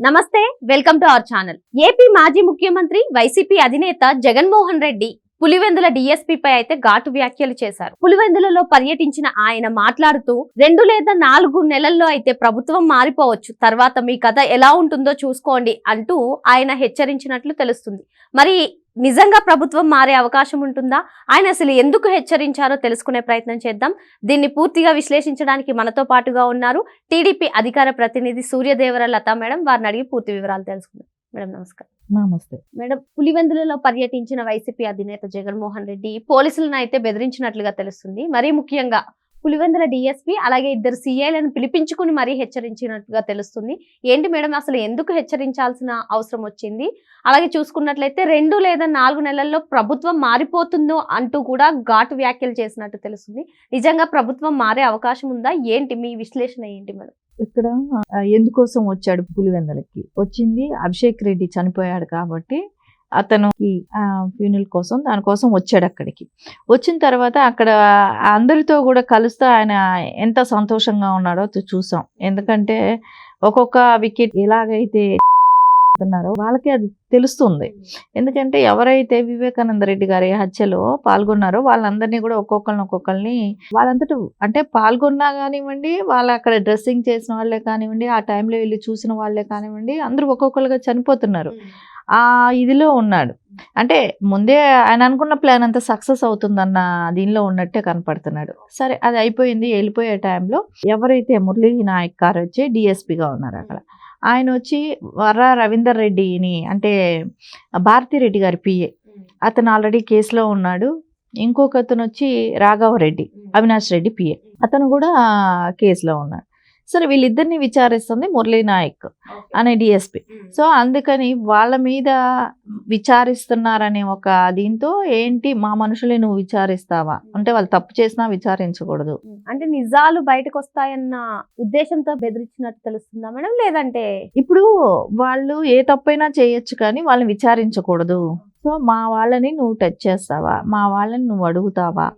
నమస్తే, welcome to our channel. AP మాజీ ముఖ్యమంత్రి వైసీపీ అధినేత జగన్మోహన్ రెడ్డి పులివెందుల డీఎస్పీ పై అయితే ఘాటు వ్యాఖ్యలు చేశారు. పులివెందులలో పర్యటించిన ఆయన మాట్లాడుతూ 2 లేదా 4 నెలల్లో అయితే ప్రభుత్వం మారిపోవచ్చు, తర్వాత మీ కథ ఎలా ఉంటుందో చూసుకోండి అంటూ ఆయన హెచ్చరించినట్లు తెలుస్తుంది. మరి నిజంగా ప్రభుత్వం మారే అవకాశం ఉంటుందా? ఆయన అసలు ఎందుకు హెచ్చరించారో తెలుసుకునే ప్రయత్నం చేద్దాం. దీన్ని పూర్తిగా విశ్లేషించడానికి మనతో పాటుగా ఉన్నారు టీడీపీ అధికార ప్రతినిధి సూర్యదేవర లత మేడం. వారిని అడిగి పూర్తి వివరాలు తెలుసుకుందాం. మేడం నమస్కారం. నమస్తే మేడం, పులివెందులలో పర్యటించిన వైసీపీ అధినేత జగన్మోహన్ రెడ్డి పోలీసులను అయితే బెదిరించినట్లుగా తెలుస్తుంది. మరీ ముఖ్యంగా పులివెందుల డీఎస్పీ అలాగే 2 సీఐలను పిలిపించుకుని మరీ హెచ్చరించినట్లుగా తెలుస్తుంది. ఏంటి మేడం, అసలు ఎందుకు హెచ్చరించాల్సిన అవసరం వచ్చింది? అలాగే చూసుకున్నట్లయితే 2 లేదా 4 నెలల్లో ప్రభుత్వం మారిపోతుందో అంటూ కూడా ఘాటు వ్యాఖ్యలు చేసినట్టు తెలుస్తుంది. నిజంగా ప్రభుత్వం మారే అవకాశం ఉందా? ఏంటి మీ విశ్లేషణ ఏంటి మేడం? ఇక్కడ ఎందుకోసం వచ్చాడు పులివెందులకి? వచ్చింది అభిషేక్ రెడ్డి చనిపోయాడు కాబట్టి అతనికి ఫ్యూనల్ కోసం దానికోసం వచ్చాడు. అక్కడికి వచ్చిన తర్వాత అక్కడ అందరితో కూడా కలుస్తూ ఆయన ఎంత సంతోషంగా ఉన్నాడో చూసాం. ఎందుకంటే ఒక్కొక్క వికెట్ ఎలాగైతే ఉన్నారో వాళ్ళకి అది తెలుస్తుంది. ఎందుకంటే ఎవరైతే వివేకానంద రెడ్డి గారి హత్యలో పాల్గొన్నారో వాళ్ళందరినీ కూడా ఒక్కొక్కరిని వాళ్ళంతటా అంటే పాల్గొన్నా కానివ్వండి, వాళ్ళు అక్కడ డ్రెస్సింగ్ చేసిన వాళ్ళే కానివ్వండి, ఆ టైంలో వెళ్ళి చూసిన వాళ్ళే కానివ్వండి, అందరూ ఒక్కొక్కరుగా చనిపోతున్నారు. ఆ ఇదిలో ఉన్నాడు. అంటే ముందే ఆయన అనుకున్న ప్లాన్ అంతా సక్సెస్ అవుతుందన్న దీనిలో ఉన్నట్టే కనపడుతున్నాడు. సరే, అది అయిపోయింది. వెళ్ళిపోయే టైంలో ఎవరైతే మురళీ నాయక్ గారు వచ్చి డిఎస్పీగా ఉన్నారు అక్కడ, ఆయన వచ్చి వర్రా రవీందర్ రెడ్డిని అంటే భారతిరెడ్డి గారి పిఏ, అతను ఆల్రెడీ కేసులో ఉన్నాడు. ఇంకొక అతను వచ్చి రాఘవరెడ్డి, అవినాష్ రెడ్డి పిఏ, అతను కూడా కేసులో ఉన్నాడు. సరే, వీళ్ళిద్దరిని విచారిస్తుంది మురళీ నాయక్ అనే డిఎస్పీ. సో అందుకని వాళ్ళ మీద విచారిస్తున్నారనే ఒక దీంతో ఏంటి మా మనుషులే నువ్వు విచారిస్తావా అంటే వాళ్ళు తప్పు చేసినా విచారించకూడదు అంటే నిజాలు బయటకు వస్తాయన్న ఉద్దేశంతో బెదిరించినట్టు తెలుస్తుందా మేడం? లేదంటే ఇప్పుడు వాళ్ళు ఏ తప్పైనా చేయొచ్చు కానీ వాళ్ళని విచారించకూడదు. సో మా వాళ్ళని నువ్వు టచ్ చేస్తావా, మా వాళ్ళని నువ్వు అడుగుతావా,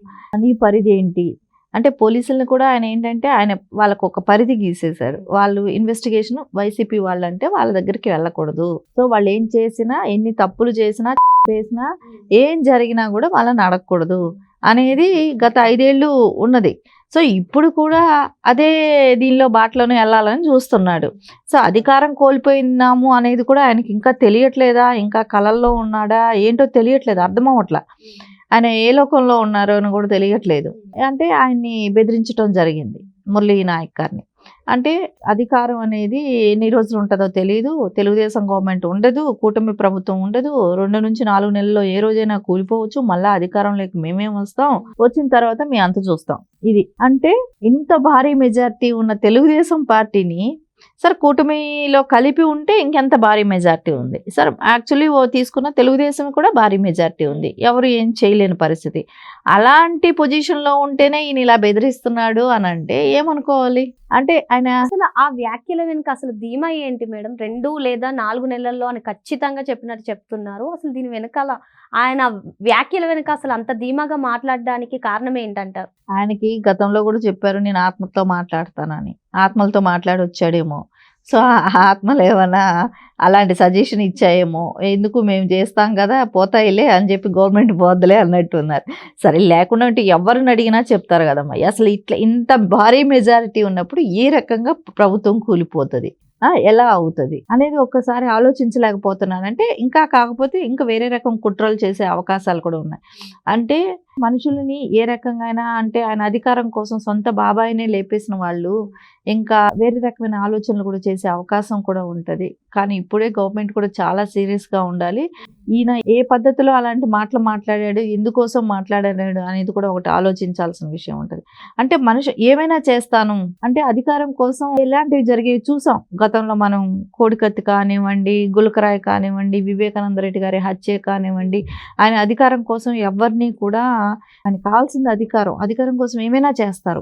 నీ పరిధి ఏంటి అంటే పోలీసులను కూడా ఆయన ఏంటంటే ఆయన వాళ్ళకు ఒక పరిధి గీసేశారు. వాళ్ళు ఇన్వెస్టిగేషన్ వైసీపీ వాళ్ళు అంటే వాళ్ళ దగ్గరికి వెళ్ళకూడదు. సో వాళ్ళు ఏం చేసినా, ఎన్ని తప్పులు చేసినా ఏం జరిగినా కూడా వాళ్ళని అడగకూడదు అనేది గత 5 ఏళ్ళు ఉన్నది. సో ఇప్పుడు కూడా అదే దీనిలో బాటలోనే వెళ్ళాలని చూస్తున్నాడు. సో అధికారం కోల్పోయినాము అనేది కూడా ఆయనకి ఇంకా తెలియట్లేదా, ఇంకా కళల్లో ఉన్నాడా ఏంటో తెలియట్లేదు, అర్థం అవ్వట్లా. ఆయన ఏ లోకంలో ఉన్నారో అని కూడా తెలియట్లేదు. అంటే ఆయన్ని బెదిరించడం జరిగింది మురళీ నాయక్ గారిని. అంటే అధికారం అనేది ఎన్ని రోజులు ఉంటుందో తెలియదు, తెలుగుదేశం గవర్నమెంట్ ఉండదు, కూటమి ప్రభుత్వం ఉండదు, 2 నుంచి 4 నెలల్లో ఏ రోజైనా కూలిపోవచ్చు, మళ్ళీ అధికారంలోకి మేమేం వస్తాం, వచ్చిన తర్వాత మీ అంత చూస్తాం. ఇది అంటే ఇంత భారీ మెజార్టీ ఉన్న తెలుగుదేశం పార్టీని సార్ కూటమిలో కలిపి ఉంటే ఇంకెంత భారీ మెజార్టీ ఉంది సార్. యాక్చువల్లీ తీసుకున్న తెలుగుదేశం కూడా భారీ మెజార్టీ ఉంది, ఎవరు ఏం చేయలేని పరిస్థితి. అలాంటి పొజిషన్లో ఉంటేనే ఈయన ఇలా బెదిరిస్తున్నాడు అని అంటే ఏమనుకోవాలి? అంటే ఆయన అసలు ఆ వ్యాఖ్యల వెనుక అసలు ధీమా ఏంటి మేడం? 2 లేదా 4 నెలల్లో అని ఖచ్చితంగా చెప్పినట్టు చెప్తున్నారు. అసలు దీని వెనకాల ఆయన వ్యాఖ్యల వెనుక అసలు అంత ధీమాగా మాట్లాడడానికి కారణం ఏంటంటారు? ఆయనకి గతంలో కూడా చెప్పారు నేను ఆత్మతో మాట్లాడతానని. ఆత్మలతో మాట్లాడి వచ్చాడేమో. సో ఆత్మలు ఏమన్నా అలాంటి సజెషన్ ఇచ్చాయేమో, ఎందుకు మేము చేస్తాం కదా పోతాయిలే అని చెప్పి గవర్నమెంట్ పోద్దులే అన్నట్టు ఉన్నారు. సరే, లేకుండా ఉంటే ఎవరిని అడిగినా చెప్తారు కదమ్మా. అసలు ఇట్లా ఇంత భారీ మెజారిటీ ఉన్నప్పుడు ఏ రకంగా ప్రభుత్వం కూలిపోతుంది, ఎలా అవుతుంది అనేది ఒక్కసారి ఆలోచించలేకపోతున్నానంటే, ఇంకా కాకపోతే ఇంకా వేరే రకం కుట్రలు చేసే అవకాశాలు కూడా ఉన్నాయి. అంటే మనుషులని ఏ రకంగా అంటే ఆయన అధికారం కోసం సొంత బాబాయినే లేపేసిన వాళ్ళు ఇంకా వేరే రకమైన ఆలోచనలు కూడా చేసే అవకాశం కూడా ఉంటుంది. కానీ ఇప్పుడే గవర్నమెంట్ కూడా చాలా సీరియస్గా ఉండాలి. ఈయన ఏ పద్ధతిలో అలాంటి మాటలు మాట్లాడాడు, ఎందుకోసం మాట్లాడాడు అనేది కూడా ఒకటి ఆలోచించాల్సిన విషయం ఉంటుంది. అంటే మనిషి ఏమైనా చేస్తాను అంటే అధికారం కోసం ఎలాంటివి జరిగేవి చూసాం గతంలో. మనం కోడికత్తి కానివ్వండి, గులకరాయి కానివ్వండి, వివేకానంద రెడ్డి గారి హత్య కానివ్వండి, ఆయన అధికారం కోసం ఎవరిని కూడా ఆయనకు కావాల్సింది అధికారం కోసం ఏమైనా చేస్తారు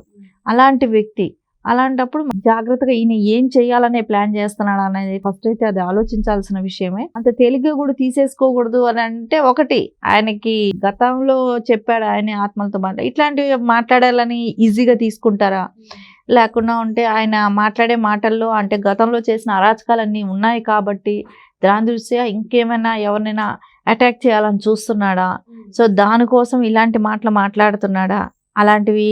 అలాంటి వ్యక్తి. అలాంటప్పుడు జాగ్రత్తగా ఈయన ఏం చేయాలనే ప్లాన్ చేస్తున్నాడు అనేది ఫస్ట్ అయితే అది ఆలోచించాల్సిన విషయమే. అంత తేలిగ్గా కూడా తీసేసుకోకూడదు అని అంటే, ఒకటి ఆయనకి గతంలో చెప్పాడు ఆయన ఆత్మలతో ఇట్లాంటివి మాట్లాడాలని ఈజీగా తీసుకుంటారా? లేకుండా ఉంటే ఆయన మాట్లాడే మాటల్లో అంటే గతంలో చేసిన అరాచకాలన్నీ ఉన్నాయి కాబట్టి దాని దృష్ట్యా ఇంకేమైనా ఎవరినైనా అటాక్ చేయాలని చూస్తున్నాడా, సో దానికోసం ఇలాంటి మాటలు మాట్లాడుతున్నాడా, అలాంటివి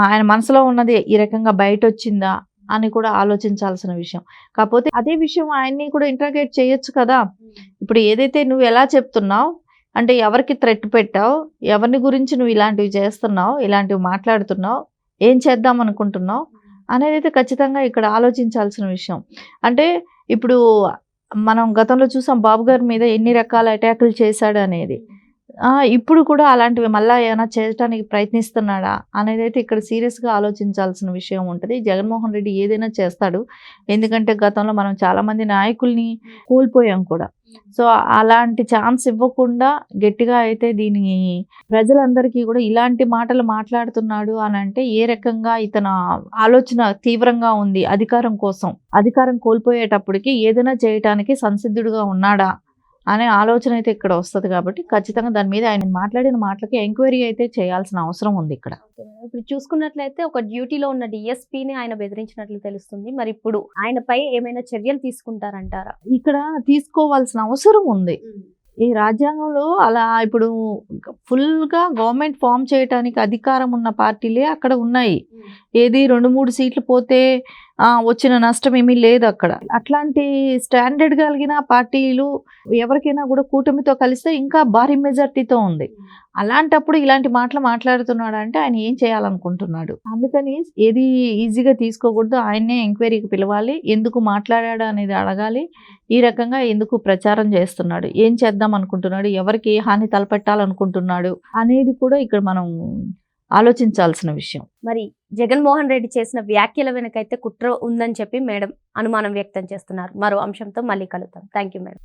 ఆయన మనసులో ఉన్నది ఈ రకంగా బయట వచ్చిందా అని కూడా ఆలోచించాల్సిన విషయం. కాకపోతే అదే విషయం ఆయన్ని కూడా ఇంటర్గేట్ చేయొచ్చు కదా. ఇప్పుడు ఏదైతే నువ్వు ఎలా చెప్తున్నావు అంటే ఎవరికి థ్రెట్ పెట్టావు, ఎవరిని గురించి నువ్వు ఇలాంటివి చేస్తున్నావు, ఇలాంటివి మాట్లాడుతున్నావు, ఏం చేద్దాం అనుకుంటున్నావు అనేది అయితే ఖచ్చితంగా ఇక్కడ ఆలోచించాల్సిన విషయం. అంటే ఇప్పుడు మనం గతంలో చూసాం బాబు గారి మీద ఎన్ని రకాల అటాకులు చేశాడు అనేది. ఇప్పుడు కూడా అలాంటివి మళ్ళీ ఏమైనా చేయడానికి ప్రయత్నిస్తున్నాడా అనేది అయితే ఇక్కడ సీరియస్గా ఆలోచించాల్సిన విషయం ఉంటుంది. జగన్మోహన్ రెడ్డి ఏదైనా చేస్తాడు, ఎందుకంటే గతంలో మనం చాలామంది నాయకుల్ని కోల్పోయాం కూడా. సో అలాంటి ఛాన్స్ ఇవ్వకుండా గట్టిగా అయితే దీని ప్రజలందరికీ కూడా ఇలాంటి మాటలు మాట్లాడుతున్నాడు అని అంటే ఏ రకంగా ఇతను ఆలోచన తీవ్రంగా ఉంది, అధికారం కోసం, అధికారం కోల్పోయేటప్పటికి ఏదైనా చేయటానికి సంసిద్ధుడుగా ఉన్నాడా అనే ఆలోచన అయితే ఇక్కడ వస్తుంది. కాబట్టి ఖచ్చితంగా దాని మీద ఆయన మాట్లాడిన మాటలకి ఎంక్వైరీ అయితే చేయాల్సిన అవసరం ఉంది ఇక్కడ. ఇప్పుడు చూసుకున్నట్లయితే ఒక డ్యూటీలో ఉన్న డిఎస్పీని ఆయన బెదిరించినట్లు తెలుస్తుంది. మరి ఇప్పుడు ఆయనపై ఏమైనా చర్యలు తీసుకుంటారంటారా? ఇక్కడ తీసుకోవాల్సిన అవసరం ఉంది. ఈ రాజ్యాంగంలో అలా ఇప్పుడు ఫుల్గా గవర్నమెంట్ ఫామ్ చేయడానికి అధికారం ఉన్న పార్టీలే అక్కడ ఉన్నాయి. ఏది 2-3 సీట్లు పోతే వచ్చిన నష్టం ఏమీ లేదు అక్కడ. అట్లాంటి స్టాండర్డ్ కలిగిన పార్టీలు ఎవరికైనా కూడా కూటమితో కలిస్తే ఇంకా భారీ మెజార్టీతో ఉంది. అలాంటప్పుడు ఇలాంటి మాటలు మాట్లాడుతున్నాడు అంటే ఆయన ఏం చేయాలనుకుంటున్నాడు. అందుకని ఏది ఈజీగా తీసుకోకూడదు, ఆయన్నే ఎంక్వైరీకి పిలవాలి, ఎందుకు మాట్లాడాడు అనేది అడగాలి, ఈ రకంగా ఎందుకు ప్రచారం చేస్తున్నాడు, ఏం చేద్దాం అనుకుంటున్నాడు, ఎవరికి ఏ హాని తలపెట్టాలనుకుంటున్నాడు అనేది కూడా ఇక్కడ మనం ఆలోచించాల్సిన విషయం. మరి జగన్మోహన్ రెడ్డి చేసిన వ్యాఖ్యల వెనకైతే కుట్ర ఉందని చెప్పి మేడం అనుమానం వ్యక్తం చేస్తున్నారు. మరో అంశంతో మళ్ళీ కలుద్దాం. Thank you madam.